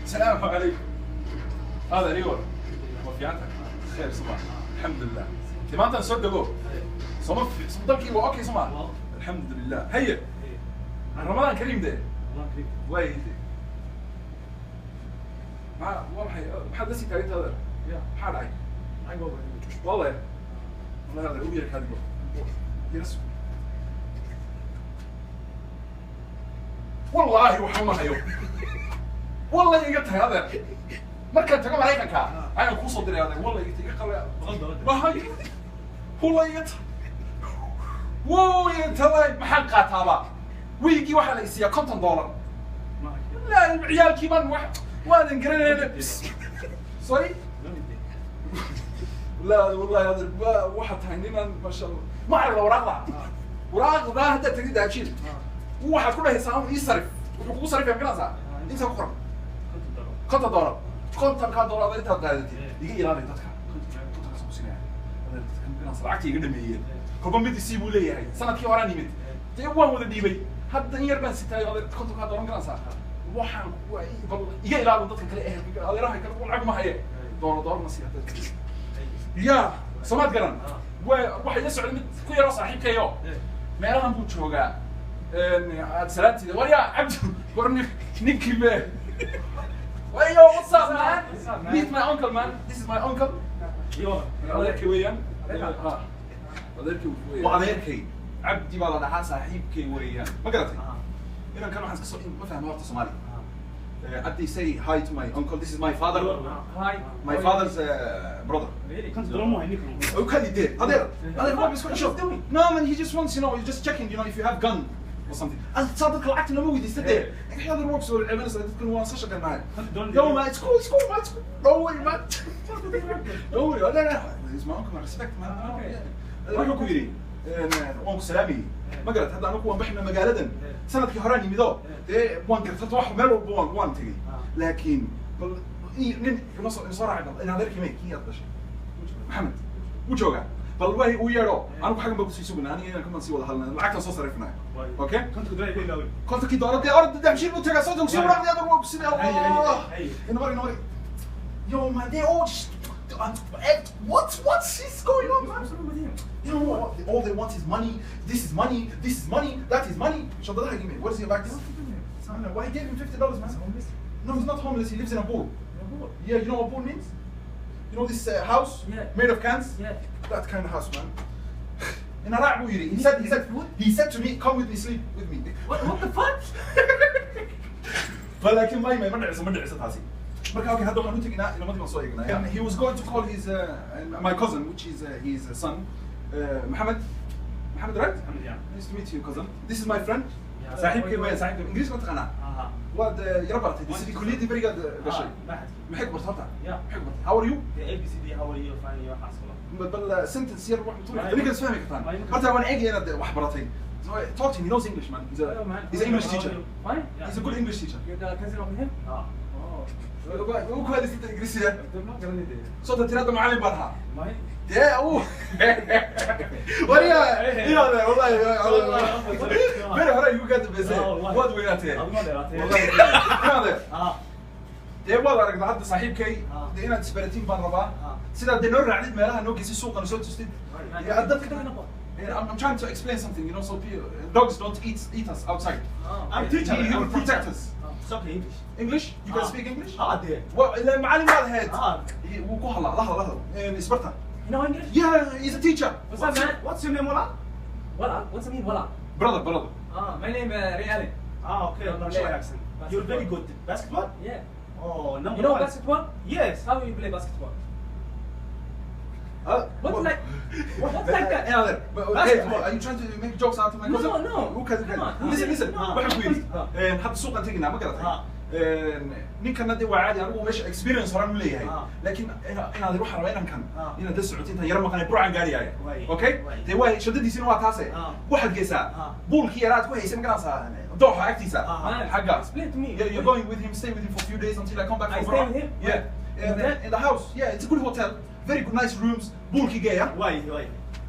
السلام عليكم. هذا ريور وفياتك خير صباح الحمد لله. ما انت نصدقه صمت صدقك اوكي صباح الحمد لله. هيا رمضان كريم ده الله يكرمك. وين ما حد نسي تاريخ هذا يا حد عين عين بابا والله والله هذا ويرك هذا يرسم والله وحوما هيو والله يقطع هذا مركز تقوم عليك كا انا كوصل دري هذا والله يقطع ما هي والله يقطع وو ينتظر محل قاتابا ويجي واحد يسيا $50 لا عيال كيمان واحد انقرن سوري لا والله هذا واحد هينينا ما شاء الله ما اعرف وراق ذا هدا تريد تشيل واحد كله يساوي يصرف وحقوق صرف يا كلاسا انت كفر $50 $50 انت قاعدتي يجي الى دتك كنت سوسينا هذا كان صلعتي قدمي كوبا ميد سيبو ليهي سنتكي وراني ميد تي وان ودا ديبي hadda in yar baan sitay konton ka dooran karaysaa waxaan bal iga ilaalo dadka kale ee adeeraha kale oo lacag ma haye dooro ma siiyay ya samaad garan waxa ila socday mid ku yar saaxiibkayo meelahan buu joogaa aad salaantida wariya abdu warni ninkii me wayo what's up man meet my uncle man this is my uncle yo adeerkii weeyaan adeerkii عبدي والله أنا صاحبك وياه ما قلت إذا كانوا حاسس ما فهم وقت الصومالي عبدي say hi to my uncle this is my father hi my father's brother كنت ضرمه هنيكم وكان يدير هذا ما بيسكت شوف no man he just wants he's just checking if you have gun or something أنا تصدق العقد إنه موجود يستدعي إحنا هذا الوقت ولا العمل تكون واصلة كان معي يوم ما it's cool man don't worry man don't worry لا he's my uncle I respect man هذا ما كبيري وانك سلامي ما قلت هذا أنا كون بحنا مقالدا سنة كي هراني ميدو ده وان قلت واحد مال وان تجي لكن نن نصارع أنا ذلك ميك هي هذا شيء محمد وجوجا بالله ويارو أنا بحاجة بقول سيسوقنا أنا كمان سوى هالنا العكس صار صرفنا أوكي كنت قدري ليه لوي كنت كي دارت دي أرض ده مشي بوتها صوت وسوى رقم هذا الوقت سنة الله نوري يوم هذي أوش what's going on man you know all they want is money this is money that is money شو ده حاجة what is your back why he gave him $50 man no he's not homeless he lives in a pool yeah you know what pool means you know this house made of cans that kind of house man in a rap he said to me come with me sleep with me what the fuck ولكن ما نعس تاسي marka okay hadda waxaan u tagnaa ilmadii soo eegnaa and he was going to call his my cousin which is his son Mohammed right nice to meet you cousin this is my friend صاحبك انجليزي ما تقنع واد يا ربط دي كليتي بريغا بشي ما حك برتها يا حك how are you اي بي سي دي how are you fine يا حاصله بل سنتنس ير واحد طول انا قلت فاهمك ثاني حتى وانا اجي انا واحد برتين talk to him he knows English man he's an English teacher he's a good English teacher you're the cousin of him وكواليس الإنجليزية صوت تراد معلم برها يا أوه وريا يا والله بير هراي يوجد بزاف واد ويناته والله يا والله رجل عبد صاحب كي دينا تسبرتين بنربا سيدا دينور عديد مالها نوكي سوق أنا سويت تستيد يا أدب كده I'm trying to explain something you know so dogs don't eat us outside I'm teaching he will protect us It's okay English? You can speak English? there. Well, المعلم هذا هيد. وكهلا لحظة إسبرتا. You know English? Yeah, he's a teacher. What's up, man? What's your name, Wala? Wala? What's the mean, Wala? Brother. My name Ray Allen. Okay. Malay accent. You're very good. Basketball? Yeah. Oh, number one. You know basketball? Yes. How do you play basketball? What's like that? Basketball. Are you trying to make jokes out of my cousin? No. Listen. واحد كويس. حتى السوق أنت هنا ما قلت. نيكنا دي وعادي أنا مش experience هران مليه هاي. لكن أنا أروح على وين كان. هنا ده السعوديين هيرم مكان يبرع عن قاري هاي. أوكي. ده واحد شدد يسينوا تاسع. واحد جيسا. بول كيرات كويس يسمى كناسا. دوحة أكتيسا. حاجة. Explain to me. You're going with him, stay with him for a few days until I come back. I stay with him. Yeah. In the house. Yeah, it's a good hotel. Very good, nice rooms. Bulky gay, Why?